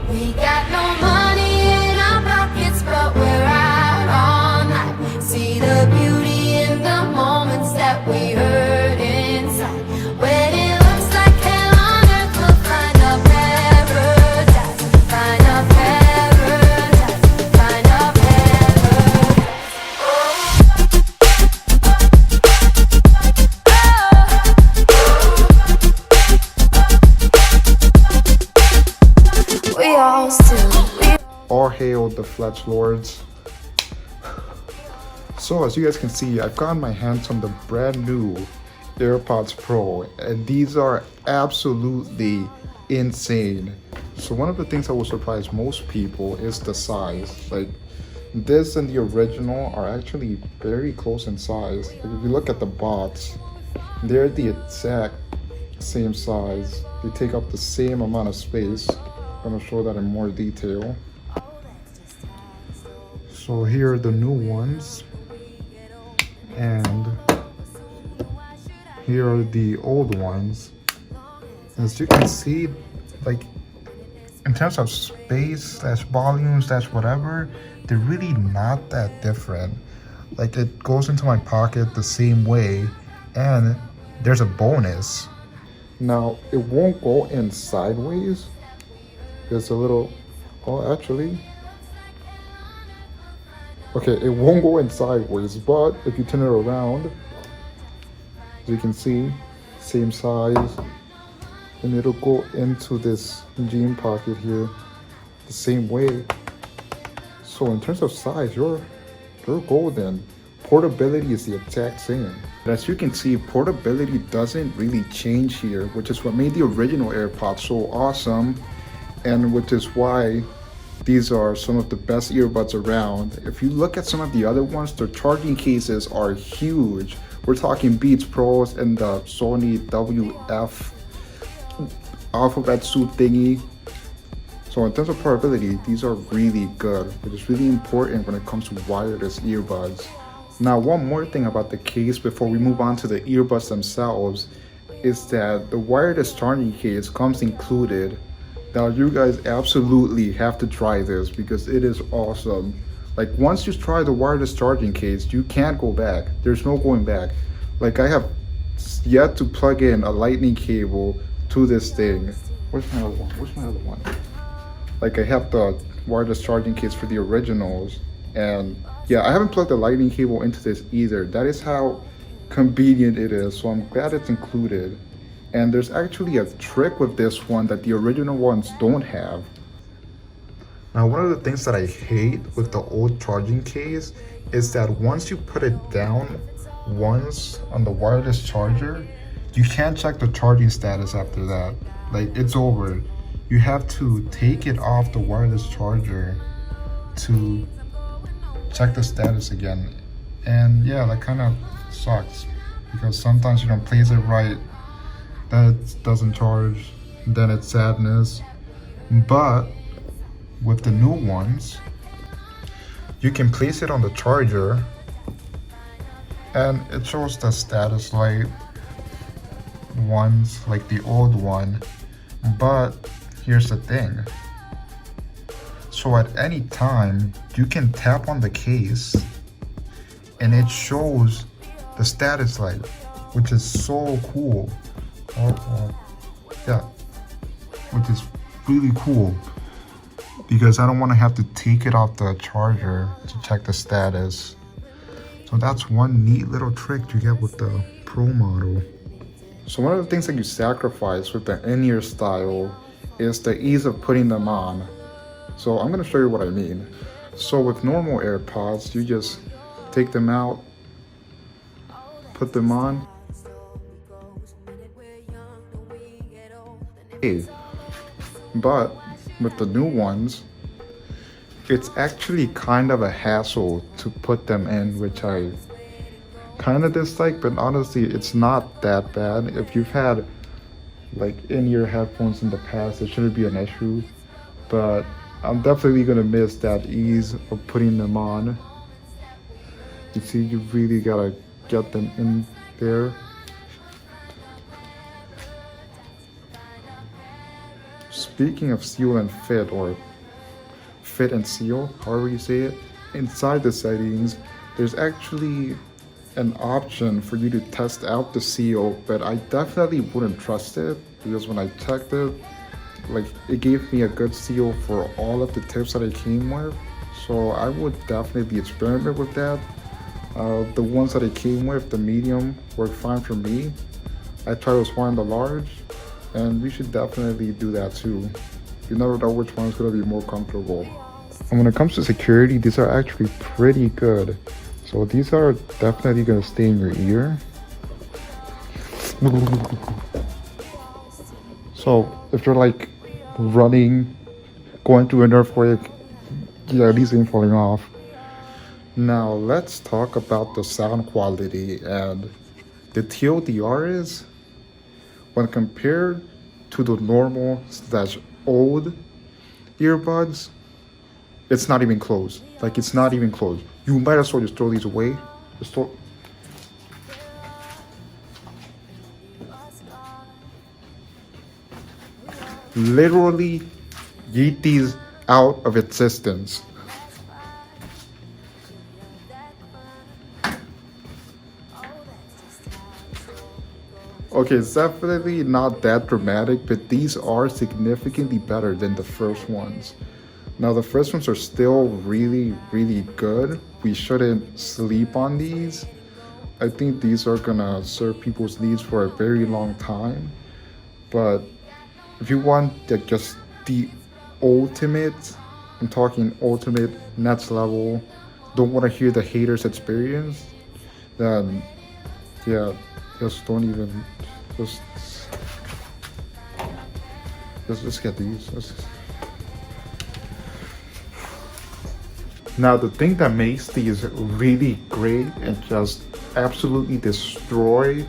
We got no money in our pockets, but we're out all night. See the beauty in the moments that we hurt inside. When it looks like hell on earth, we'll find a paradise. Find a paradise. Find a paradise. We all still. All hail the Fletch Lords. So as you guys can see, I've gotten my hands on the brand new AirPods Pro, and these are absolutely insane. So one of the things that will surprise most people is the size. Like, this and the original are actually very close in size. Like, if you look at the bots, they're the exact same size. They take up the same amount of space. I'm gonna show that in more detail. So here are the new ones, and here are the old ones. As you can see, like, in terms of space slash volume slash whatever, they're really not that different. Like, it goes into my pocket the same way, and there's a bonus. Now, it won't go in sideways. There's a little, oh, actually, okay, it won't go in sideways, but if you turn it around, as you can see, same size, and it'll go into this jean pocket here the same way. So in terms of size, you're golden. Portability is the exact same. But as you can see, portability doesn't really change here, which is what made the original AirPods so awesome, and which is why these are some of the best earbuds around. If you look at some of the other ones, their charging cases are huge. We're talking Beats Pros and the Sony WF alphabet soup thingy. So in terms of portability, these are really good, which is really important when it comes to wireless earbuds. Now, one more thing about the case before we move on to the earbuds themselves is that the wireless charging case comes included. Now, you guys absolutely have to try this because it is awesome. Like, once you try the wireless charging case, you can't go back. There's no going back. Like, I have yet to plug in a lightning cable to this thing. Where's my other one? Where's my other one? Like, I have the wireless charging case for the originals, and yeah, I haven't plugged the lightning cable into this either. That is how convenient it is, so I'm glad it's included. And there's actually a trick with this one that the original ones don't have. Now, one of the things that I hate with the old charging case is that once you put it down once on the wireless charger, you can't check the charging status after that. Like, it's over. You have to take it off the wireless charger to check the status again. And yeah, that kind of sucks because sometimes you don't place it right, that doesn't charge, then it's sadness. But with the new ones, you can place it on the charger and it shows the status light ones like the old one. But here's the thing, so at any time you can tap on the case and it shows the status light, which is so cool. Yeah, which is really cool because I don't want to have to take it off the charger to check the status. So that's one neat little trick you get with the Pro model. So one of the things that you sacrifice with the in-ear style is the ease of putting them on. So I'm going to show you what I mean. So with normal AirPods, you just take them out, put them on. But with the new ones, it's actually kind of a hassle to put them in, which I kind of dislike, but honestly it's not that bad. If you've had like in-ear headphones in the past, it shouldn't be an issue, but I'm definitely gonna miss that ease of putting them on. You see, you really gotta get them in there. speaking of seal and fit, or fit and seal, however you say it, inside the settings, there's actually an option for you to test out the seal, but I definitely wouldn't trust it because when I checked it, like it gave me a good seal for all of the tips that it came with. So I would definitely experiment with that. The ones that it came with, the medium, worked fine for me. I tried to find the large, and we should definitely do that too. You never know which one is going to be more comfortable. And when it comes to security, these are actually pretty good. So these are definitely going to stay in your ear. So if you're like running, going through an earthquake, yeah, these ain't falling off. Now let's talk about the sound quality, and the TLDR is, when compared to the normal slash old earbuds, it's not even close. Like it's not even close. You might as well just throw these away. Just throw. Literally yeet these out of existence. Okay, it's definitely not that dramatic, but these are significantly better than the first ones. Now, the first ones are still really, really good. We shouldn't sleep on these. I think these are gonna serve people's needs for a very long time. But if you want just the ultimate, I'm talking ultimate next level, don't want to hear the haters' experience, then yeah, just don't even, just, just get these. Now, the thing that makes these really great and just absolutely destroy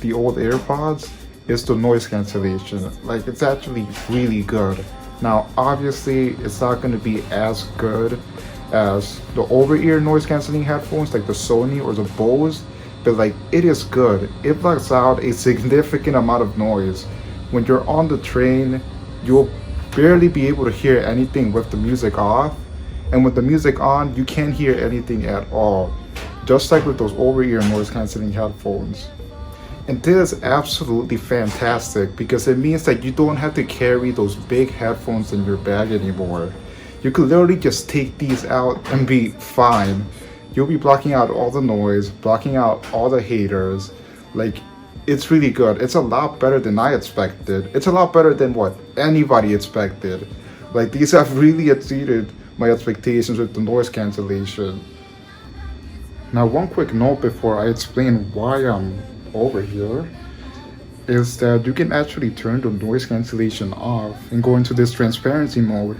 the old AirPods is the noise cancellation. Like, it's actually really good. Now, obviously, it's not going to be as good as the over-ear noise canceling headphones like the Sony or the Bose, but like, it is good. It blocks out a significant amount of noise. When you're on the train, you'll barely be able to hear anything with the music off, and with the music on, you can't hear anything at all, just like with those over-ear noise canceling headphones. And this is absolutely fantastic because it means that you don't have to carry those big headphones in your bag anymore. You could literally just take these out and be fine. You'll be blocking out all the noise, blocking out all the haters. Like, it's really good. It's a lot better than I expected. It's a lot better than what anybody expected. Like, these have really exceeded my expectations with the noise cancellation. Now, one quick note before I explain why I'm over here is that you can actually turn the noise cancellation off and go into this transparency mode,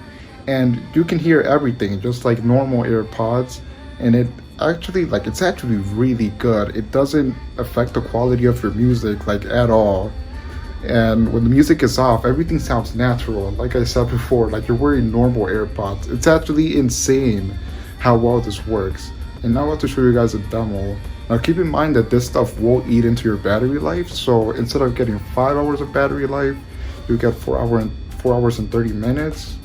and you can hear everything just like normal AirPods, and it's actually really good. It doesn't affect the quality of your music like at all. And when the music is off, everything sounds natural. Like I said before, like you're wearing normal AirPods. It's actually insane how well this works. And now I want to show you guys a demo. Now keep in mind that this stuff won't eat into your battery life. So instead of getting 5 hours of battery life, you get 4 hours and 30 minutes.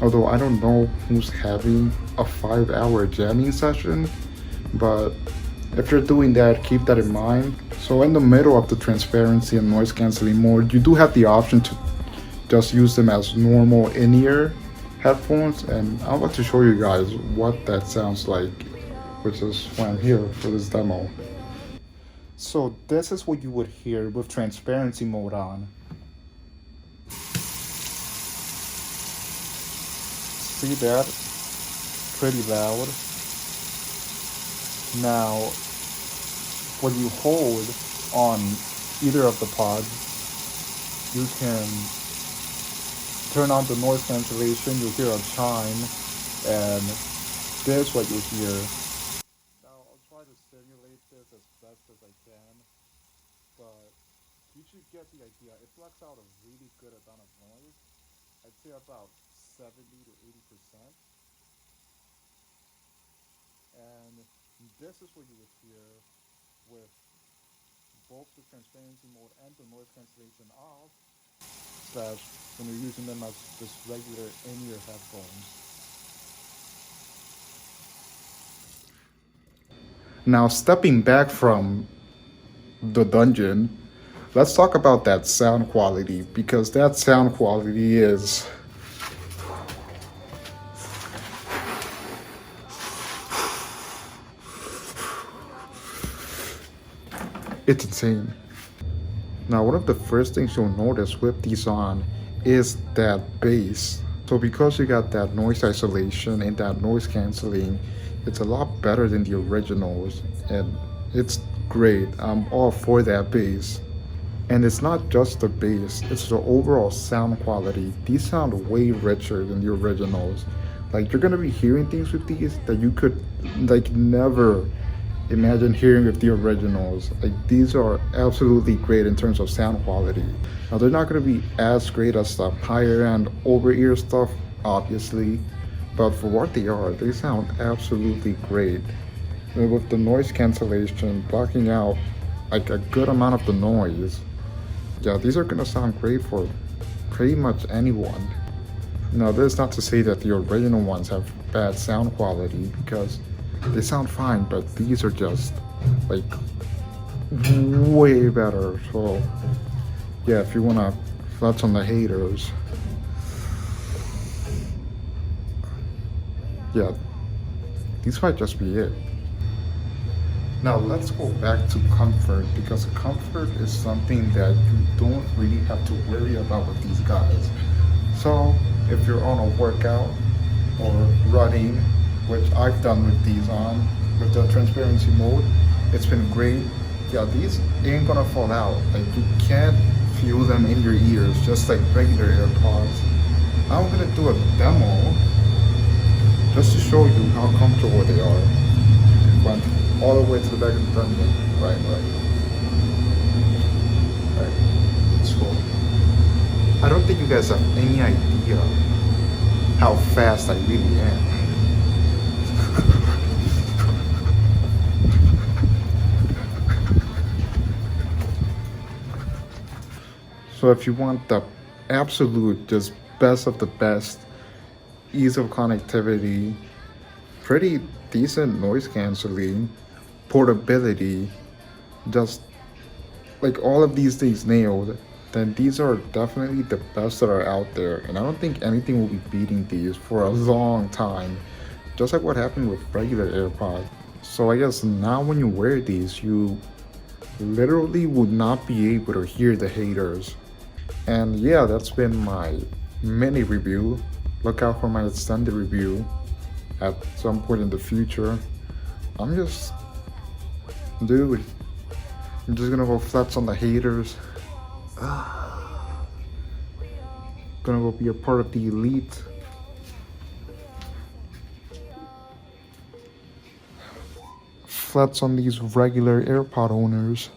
Although I don't know who's having a 5-hour jamming session, but if you're doing that, keep that in mind. So in the middle of the transparency and noise canceling mode, you do have the option to just use them as normal in-ear headphones, and I want to show you guys what that sounds like, which is why I'm here for this demo. So this is what you would hear with transparency mode on. See that? Pretty loud. Now, when you hold on either of the pods, you can turn on the noise cancellation, you'll hear a chime, and this is what you'll hear. Now, I'll try to simulate this as best as I can, but you should get the idea. It blocks out a really good amount of noise. I'd say about 70 to 80%. And this is what you would hear with both the transparency mode and the noise cancellation off. slash when you're using them as just regular in-ear headphones. Now, stepping back from the dungeon, let's talk about that sound quality, because that sound quality is it's insane. Now, one of the first things you'll notice with these on is that bass. So because you got that noise isolation and that noise canceling, it's a lot better than the originals, and it's great. I'm all for that bass. And it's not just the bass, it's the overall sound quality. These sound way richer than the originals. Like, you're gonna be hearing things with these that you could like never imagine hearing with the originals. Like, these are absolutely great in terms of sound quality. Now, they're not going to be as great as the higher end over ear stuff, obviously, but for what they are, they sound absolutely great. And with the noise cancellation blocking out like a good amount of the noise, yeah, these are going to sound great for pretty much anyone. Now, this is not to say that the original ones have bad sound quality, because they sound fine, but these are just like way better. So yeah, if you wanna flex on the haters, yeah, these might just be it. Now let's go back to comfort, because comfort is something that you don't really have to worry about with these guys. So if you're on a workout or running, which I've done with these on, with the transparency mode, it's been great. Yeah, these ain't gonna fall out. Like, you can't feel them in your ears, just like regular AirPods. I'm gonna do a demo just to show you how comfortable they are. Went all the way to the back of the dungeon. Right. Let's go. I don't think you guys have any idea how fast I really am. So if you want the absolute just best of the best, ease of connectivity, pretty decent noise canceling, portability, just like all of these things nailed, then these are definitely the best that are out there. And I don't think anything will be beating these for a long time, just like what happened with regular AirPods. So I guess now when you wear these, you literally would not be able to hear the haters. And yeah, that's been my mini review. Look out for my extended review at some point in the future. I'm just gonna go flex on the haters. Gonna go be a part of the elite. Flex on these regular AirPod owners.